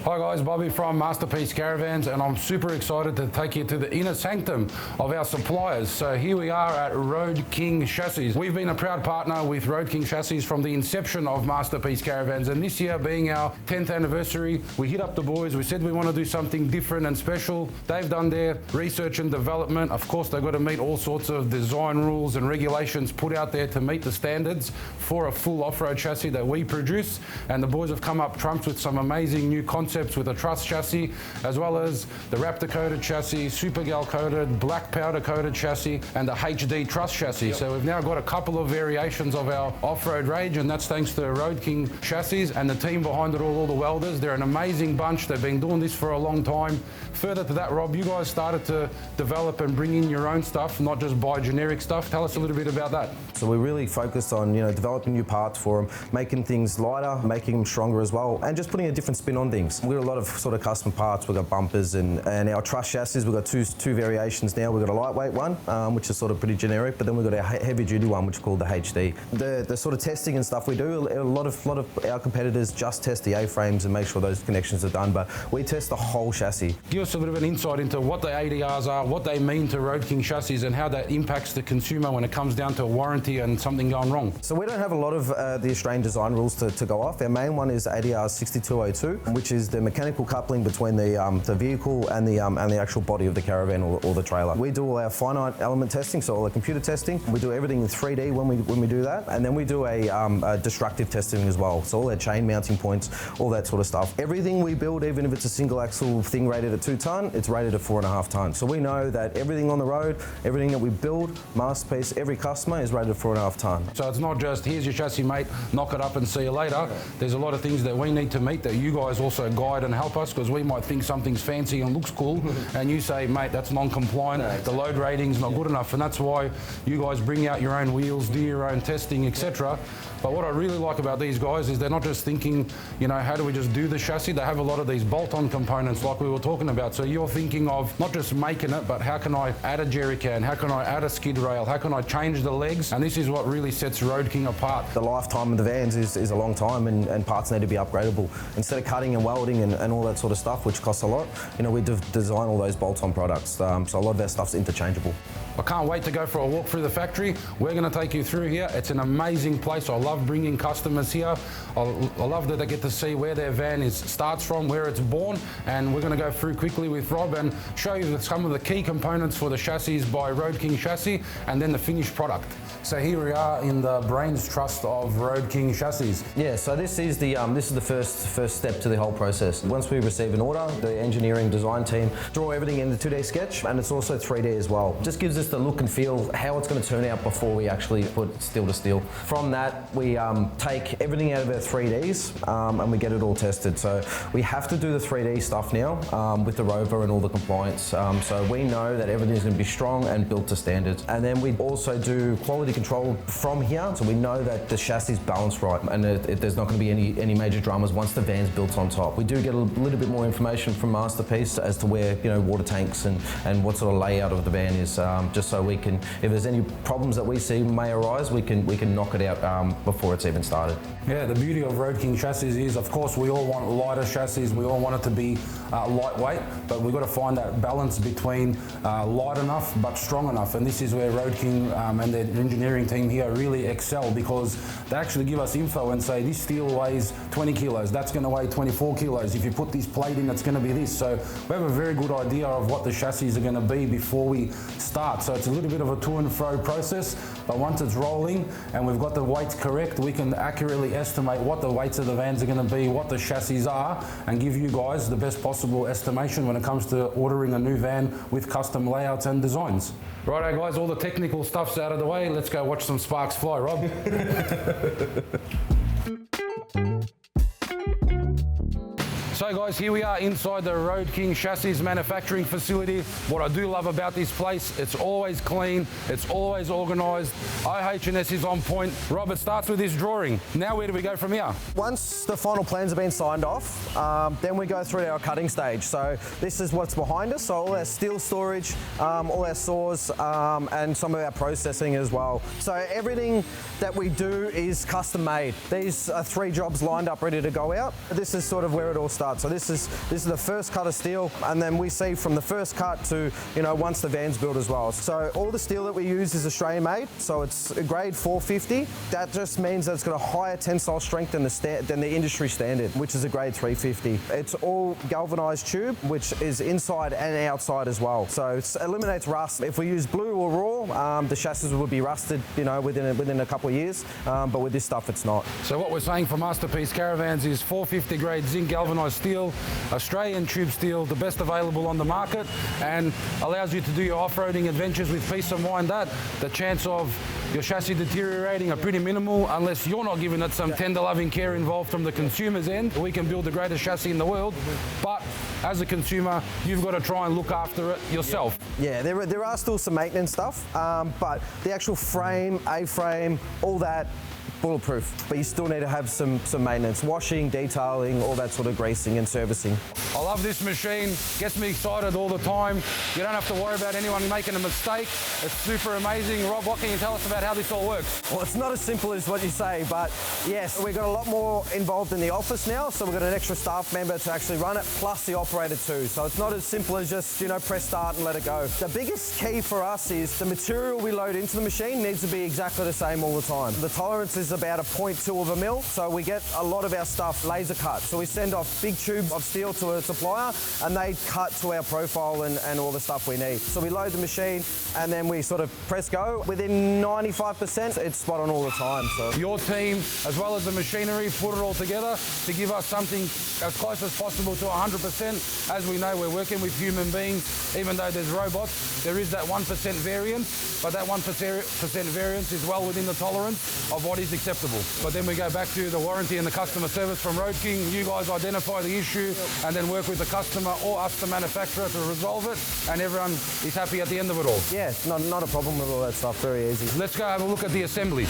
Hi guys, Bobby from Masterpiece Caravans, and I'm super excited to take you to the inner sanctum of our suppliers. So here we are at Road King Chassis. We've been a proud partner with Road King Chassis from the inception of Masterpiece Caravans, and this year being our 10th anniversary, we hit up the boys, we said we want to do something different and special. They've done their research and development. Of course, they've got to meet all sorts of design rules and regulations put out there to meet the standards for a full off-road chassis that we produce, and the boys have come up trumps with some amazing new concepts with a truss chassis, as well as the Raptor coated chassis, Super Gal coated, black powder coated chassis, and the HD truss chassis. Yep. So we've now got a couple of variations of our off-road range, and that's thanks to Road King Chassis and the team behind it all the welders. They're an amazing bunch. They've been doing this for a long time. Further to that, Rob, you guys started to develop and bring in your own stuff, not just buy generic stuff. Tell us a little bit about that. So we really focused on, developing new parts for them, making things lighter, making them stronger as well, and just putting a different spin on things. We've got a lot of sort of custom parts. We've got bumpers and our truss chassis. We've got two variations now. We've got a lightweight one, which is sort of pretty generic, but then we've got a heavy duty one, which is called the HD. The sort of testing and stuff we do, a lot of our competitors just test the A-frames and make sure those connections are done, but we test the whole chassis. Give us a bit of an insight into what the ADRs are, what they mean to Road King Chassis, and how that impacts the consumer when it comes down to warranty and something going wrong. So we don't have a lot of the Australian design rules to go off. Our main one is ADR 6202, which is the mechanical coupling between the vehicle and the actual body of the caravan or the trailer. We do all our finite element testing, so all the computer testing. We do everything in 3D when we do that, and then we do a destructive testing as well. So all our chain mounting points, all that sort of stuff. Everything we build, even if it's a single axle thing rated at 2 ton, it's rated at 4.5 ton. So we know that everything on the road, everything that we build, Masterpiece, every customer is rated 4.5 ton. So it's not just, here's your chassis, mate, knock it up and see you later. There's a lot of things that we need to meet that you guys also guide and help us, because we might think something's fancy and looks cool, and you say, mate, that's non-compliant, the load rating's not good enough, and that's why you guys bring out your own wheels, do your own testing, etc. But what I really like about these guys is they're not just thinking, how do we just do the chassis? They have a lot of these bolt-on components like we were talking about. So you're thinking of not just making it, but how can I add a jerry can? How can I add a skid rail? How can I change the legs? And this is what really sets Road King apart. The lifetime of the vans is a long time, and parts need to be upgradable. Instead of cutting and welding and all that sort of stuff, which costs a lot, we design all those bolt-on products. So a lot of our stuff's interchangeable. I can't wait to go for a walk through the factory. We're going to take you through here. It's an amazing place. I love bringing customers here. I love that they get to see where their van starts from, where it's born, and we're going to go through quickly with Rob and show you some of the key components for the chassis by Road King Chassis, and then the finished product. So here we are in the brains trust of Road King Chassis. Yeah, so this is the first step to the whole process. Once we receive an order, the engineering design team draw everything in the 2D sketch, and it's also 3D as well. Just gives us the look and feel how it's going to turn out before we actually put steel to steel. From that, we take everything out of our 3Ds and we get it all tested. So we have to do the 3D stuff now with the Rover and all the compliance. So we know that everything's going to be strong and built to standards. And then we also do quality control from here, so we know that the chassis is balanced right, and there's not going to be any major dramas once the van's built on top. We do get a little bit more information from Masterpiece as to where water tanks and what sort of layout of the van is, just so we can, if there's any problems that we see may arise, we can knock it out before it's even started. Yeah, the beauty of Road King Chassis is, of course, we all want lighter chassis, we all want it to be lightweight, but we've got to find that balance between light enough but strong enough, and this is where Road King and their engineering team here really excel, because they actually give us info and say this steel weighs 20 kilos, that's going to weigh 24 kilos, if you put this plate in it's going to be this. So we have a very good idea of what the chassis are going to be before we start. So it's a little bit of a to and fro process, but once it's rolling and we've got the weights correct, we can accurately estimate what the weights of the vans are going to be, what the chassis are, and give you guys the best possible estimation when it comes to ordering a new van with custom layouts and designs. Righto guys, all the technical stuff's out of the way. Let's go watch some sparks fly, Rob. So guys, here we are inside the Road King Chassis manufacturing facility. What I do love about this place, it's always clean, it's always organised, IH&S is on point. Rob, it starts with this drawing. Now where do we go from here? Once the final plans have been signed off, then we go through our cutting stage. So this is what's behind us, so all our steel storage, all our saws, and some of our processing as well. So everything that we do is custom made. These are 3 jobs lined up ready to go out. This is sort of where it all starts cut. So this is the first cut of steel, and then we see from the first cut to, once the van's built as well. So all the steel that we use is Australian made, so it's a grade 450. That just means that it's got a higher tensile strength than the industry standard, which is a grade 350. It's all galvanized tube, which is inside and outside as well. So it eliminates rust. If we use blue or raw, the chassis would be rusted, within a couple of years. But with this stuff, it's not. So what we're saying for Masterpiece Caravans is 450 grade zinc galvanized steel, Australian tube steel, the best available on the market, and allows you to do your off-roading adventures with peace of mind that the chance of your chassis deteriorating are pretty minimal unless you're not giving it some tender loving care involved from the consumer's end. We can build the greatest chassis in the world, but as a consumer, you've got to try and look after it yourself. Yeah, there are still some maintenance stuff, but the actual frame, A-frame, all that, bulletproof, but you still need to have some maintenance, washing, detailing, all that sort of greasing and servicing. I love this machine, gets me excited all the time. You don't have to worry about anyone making a mistake. It's super amazing. Rob, what can you tell us about how this all works? Well, it's not as simple as what you say, but yes, we've got a lot more involved in the office now, so we've got an extra staff member to actually run it, plus the operator too. So it's not as simple as just, press start and let it go. The biggest key for us is the material we load into the machine needs to be exactly the same all the time. The tolerance is about a 0.2 of a mil, so we get a lot of our stuff laser cut. So we send off big tube of steel to a supplier, and they cut to our profile and all the stuff we need. So we load the machine, and then we sort of press go. Within 95%, it's spot on all the time. So your team, as well as the machinery, put it all together to give us something as close as possible to 100%. As we know, we're working with human beings. Even though there's robots, there is that 1% variance, but that 1% variance is well within the tolerance of what is acceptable. But then we go back to the warranty and the customer service from Road King. You guys identify the issue and then work with the customer or us, the manufacturer, to resolve it, and everyone is happy at the end of it all. Yeah, not a problem with all that stuff, very easy. Let's go have a look at the assembly.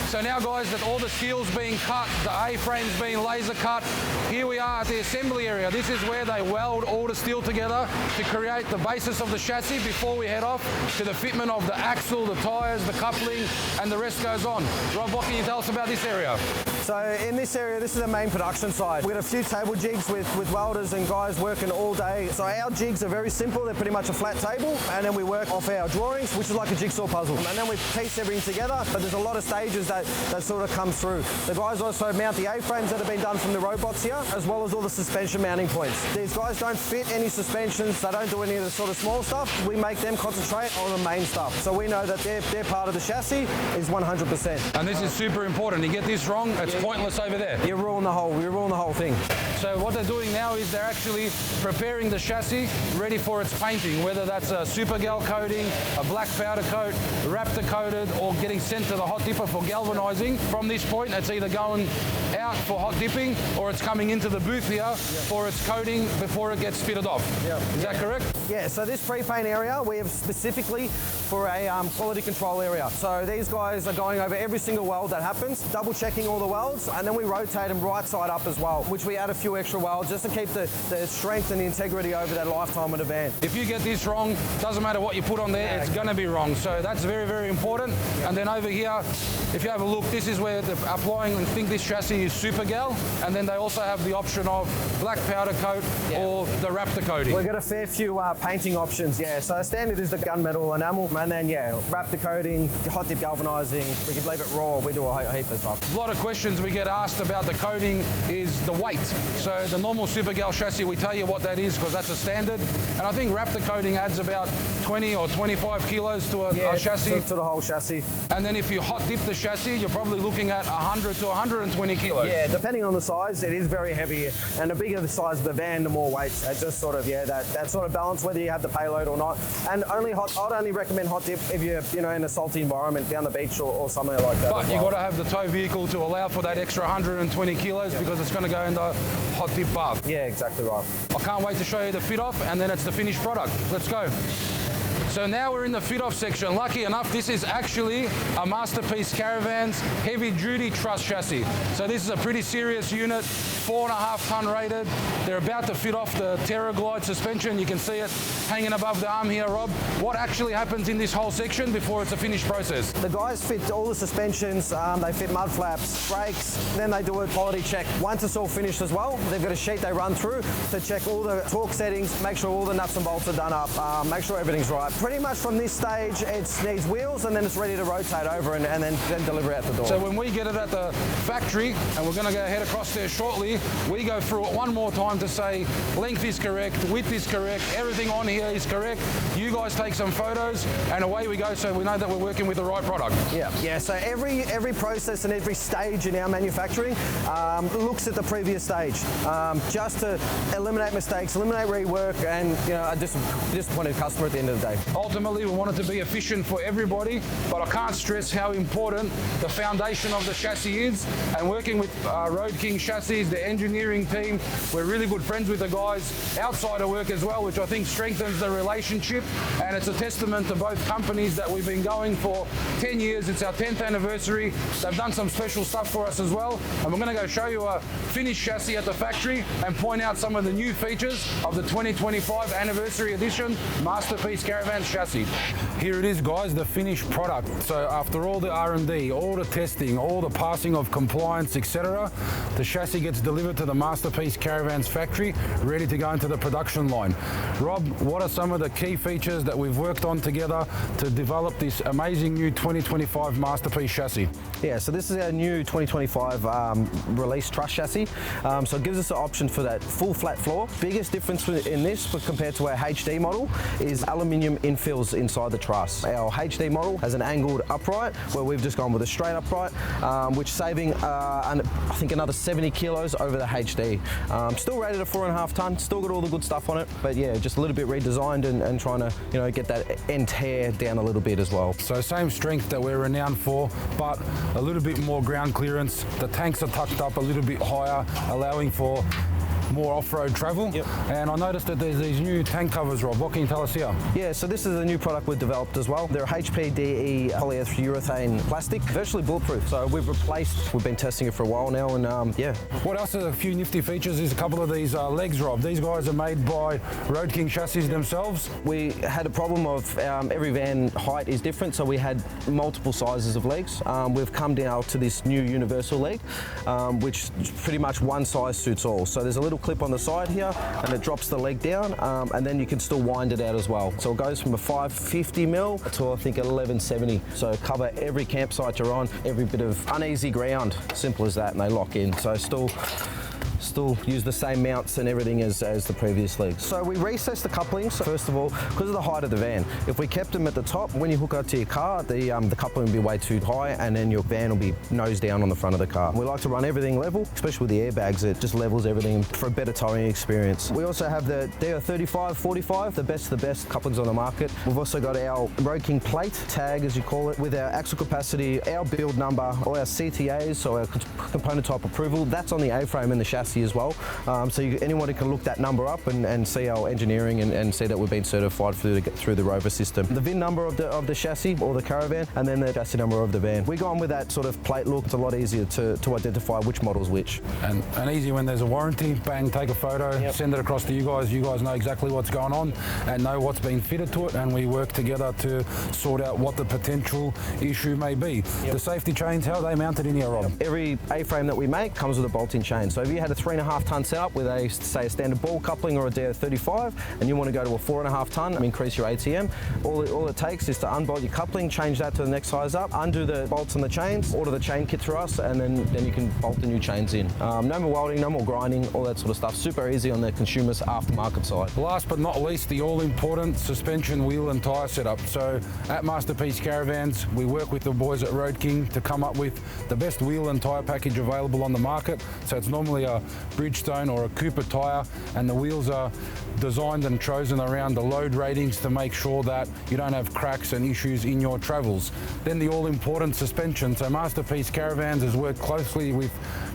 So now, guys, that all the steel's being cut, the A-frame's being laser cut, here we are at the assembly area. This is where they weld all the steel together to create the basis of the chassis before we head off to the fitment of the axle, the tyres, the coupling, and the rest goes on. Rob, what can you tell us about this area? So in this area, this is the main production side. We've got a few table jigs with welders and guys working all day. So our jigs are very simple. They're pretty much a flat table, and then we work off our drawings, which is like a jigsaw puzzle. And then we piece everything together, but there's a lot of stages that sort of come through. The guys also mount the A-frames that have been done from the robots here, as well as all the suspension mounting points. These guys don't fit any suspensions. They don't do any of the sort of small stuff. We make them concentrate on the main stuff. So we know that their part of the chassis is 100%. And this is super important. You get this wrong, it's pointless over there. You're ruining the whole thing. So what they're doing now is they're actually preparing the chassis ready for its painting, whether that's a Supergal coating, a black powder coat, Raptor coated, or getting sent to the hot dipper for galvanizing. From this point, it's either going out for hot dipping or it's coming into the booth here for its coating before it gets fitted off. Is that correct? Yeah, so this pre-paint area we have specifically for a quality control area. So these guys are going over every single weld that happens, double checking all the welds, and then we rotate them right side up as well, which we add a few extra welds just to keep the strength and the integrity over that lifetime of the van. If you get this wrong, doesn't matter what you put on there, it's going to be wrong. So that's very, very important. And then over here, if you have a look, this is where they're applying and think this chassis is Supergal, and then they also have the option of black powder coat or the Raptor coating. We've got a fair few painting options, so standard is the gunmetal enamel, and then Raptor coating, hot dip galvanizing, we can leave it raw, we do a heap of stuff. A lot of questions we get asked about the coating is the weight. So the normal Supergal chassis, we tell you what that is because that's a standard, and I think Raptor coating adds about 20 or 25 kilos to a chassis. To the whole chassis. And then if you hot dip the chassis, you're probably looking at 100 to 120 kilos. Yeah, depending on the size, it is very heavy, and the bigger the size of the van, the more weight. It just sort of, that sort of balance, whether you have the payload or not. And I'd only recommend hot dip if you're, in a salty environment, down the beach or somewhere like that. But you've got to have the tow vehicle to allow for that extra 120 kilos because it's going to go in the hot dip bath. Yeah, exactly right. I can't wait to show you the fit off, and then it's the finished product. Let's go. So now we're in the fit-off section. Lucky enough, this is actually a Masterpiece Caravans heavy-duty truss chassis. So this is a pretty serious unit, 4.5 ton rated. They're about to fit off the TerraGlide suspension. You can see it hanging above the arm here, Rob. What actually happens in this whole section before it's a finished process? The guys fit all the suspensions, they fit mud flaps, brakes, then they do a quality check. Once it's all finished as well, they've got a sheet they run through to check all the torque settings, make sure all the nuts and bolts are done up, make sure everything's right. Pretty much from this stage, it needs wheels and then it's ready to rotate over and then deliver out the door. So when we get it at the factory, and we're going to go head across there shortly, we go through it one more time to say length is correct, width is correct, everything on here is correct. You guys take some photos and away we go, so we know that we're working with the right product. Yeah. So every process and every stage in our manufacturing looks at the previous stage, just to eliminate mistakes, eliminate rework, and a disappointed customer at the end of the day. Ultimately, we want it to be efficient for everybody, but I can't stress how important the foundation of the chassis is. And working with Road King Chassis, the engineering team, we're really good friends with the guys outside of work as well, which I think strengthens the relationship. And it's a testament to both companies that we've been going for 10 years. It's our 10th anniversary. They've done some special stuff for us as well. And we're going to go show you a finished chassis at the factory and point out some of the new features of the 2025 anniversary edition Masterpiece Caravans chassis. Here it is, guys, the finished product. So after all the R&D, all the testing, all the passing of compliance, etc., the chassis gets delivered to the Masterpiece Caravans factory, ready to go into the production line. Rob, what are some of the key features that we've worked on together to develop this amazing new 2025 Masterpiece chassis? Yeah, so this is our new 2025 release truss chassis. So it gives us the option for that full flat floor. Biggest difference in this compared to our HD model is aluminium infills inside the truss. Our HD model has an angled upright, where we've just gone with a straight upright, which saving I think another 70 kilos over the HD. Still rated at 4.5 ton, still got all the good stuff on it, but yeah, just a little bit redesigned and trying to get that end tear down a little bit as well. So same strength that we're renowned for, but a little bit more ground clearance. The tanks are tucked up a little bit higher, allowing for more off-road travel. Yep. And I noticed that there's these new tank covers, Rob. What can you tell us here? Yeah, so this is a new product we've developed as well. They're HPDE polyurethane plastic, virtually bulletproof. So we've been testing it for a while now, and yeah. What else are a few nifty features is a couple of these legs, Rob. These guys are made by Road King Chassis themselves. We had a problem of every van height is different, so we had multiple sizes of legs. We've come down to this new universal leg, which pretty much one size suits all. So there's a little clip on the side here, and it drops the leg down, and then you can still wind it out as well. So it goes from a 550 mil to I think 1170. So cover every campsite you're on, every bit of uneasy ground, simple as that, and they lock in. So still use the same mounts and everything as the previous legs. So we recessed the couplings, first of all, because of the height of the van. If we kept them at the top, when you hook up to your car, the coupling will be way too high, and then your van will be nose down on the front of the car. We like to run everything level, especially with the airbags. It just levels everything for a better towing experience. We also have the DR35, 45, the best of the best couplings on the market. We've also got our Road King plate tag, as you call it, with our axle capacity, our build number, all our CTAs, so our component type approval. That's on the A-frame and the chassis as well. So anyone can look that number up and see our engineering and see that we've been certified through the Rover system. The VIN number of the chassis or the caravan, and then the chassis number of the van. We go on with that sort of plate look. It's a lot easier to identify which model's which. And easy when there's a warranty, bang, take a photo, yep. Send it across to you guys. You guys know exactly what's going on and know what's been fitted to it, and we work together to sort out what the potential issue may be. Yep. The safety chains, how are they mounted in here, Rob? Every A-frame that we make comes with a bolting chain. So if you had a 3.5 ton setup with a standard ball coupling or a DR35, and you want to go to a 4.5 ton and increase your ATM, all it takes is to unbolt your coupling, change that to the next size up, undo the bolts on the chains, order the chain kit through us, and then you can bolt the new chains in. No more welding, no more grinding, all that sort of stuff. Super easy on the consumer's aftermarket side. Last but not least, the all-important suspension, wheel and tyre setup. So at Masterpiece Caravans, we work with the boys at Road King to come up with the best wheel and tyre package available on the market. So it's normally a Bridgestone or a Cooper tyre, and the wheels are designed and chosen around the load ratings to make sure that you don't have cracks and issues in your travels. Then the all-important suspension. So Masterpiece Caravans has worked closely with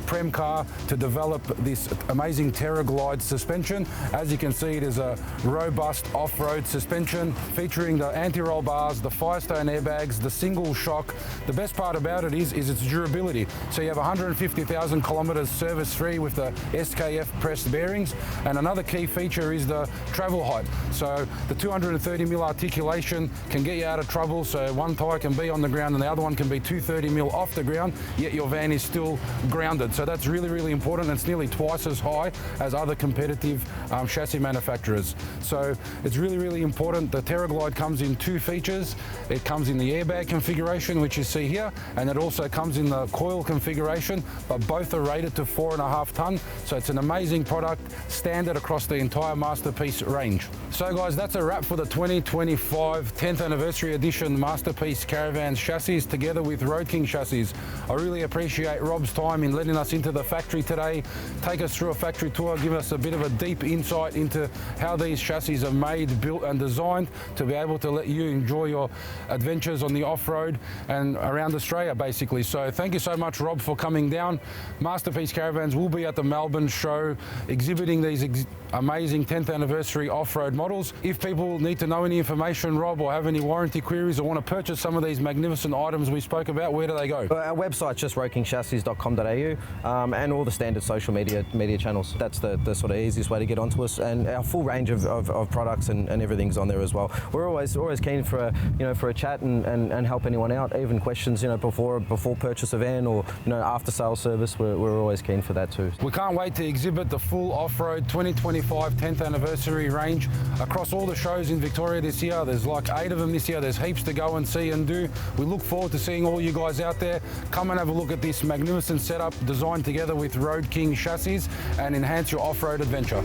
Prem car to develop this amazing TerraGlide suspension. As you can see, it is a robust off-road suspension featuring the anti-roll bars, the Firestone airbags, the single shock. The best part about it is its durability. So you have 150,000 kilometers service-free with the SKF pressed bearings. And another key feature is the travel height. So the 230mm articulation can get you out of trouble. So one tyre can be on the ground and the other one can be 230mm off the ground, yet your van is still grounded. So that's really, really important. It's nearly twice as high as other competitive chassis manufacturers. So it's really, really important. The TerraGlide comes in two features. It comes in the airbag configuration, which you see here, and it also comes in the coil configuration, but both are rated to 4.5 tonne. So it's an amazing product, standard across the entire Masterpiece range. So guys, that's a wrap for the 2025 10th anniversary edition Masterpiece Caravans chassis together with Road King chassis. I really appreciate Rob's time in letting us into the factory today, take us through a factory tour, give us a bit of a deep insight into how these chassis are made, built and designed to be able to let you enjoy your adventures on the off-road and around Australia basically. So thank you so much, Rob, for coming down. Masterpiece Caravans will be at the Melbourne show exhibiting these amazing 10th anniversary off-road models. If people need to know any information, Rob, or have any warranty queries or want to purchase some of these magnificent items we spoke about, where do they go? Our website's just roadkingchassis.com.au and all the standard social media channels. That's the sort of easiest way to get onto us, and our full range of products and everything's on there as well. We're always keen for a chat and help anyone out, even questions before purchase a van or after sales service. We're always keen for that too. We can't wait to exhibit the full off-road 2025 10th anniversary range across all the shows in Victoria this year. There's like 8 of them this year. There's heaps to go and see and do. We look forward to seeing all you guys out there. Come and have a look at this magnificent setup designed together with Road King chassis and enhance your off-road adventure.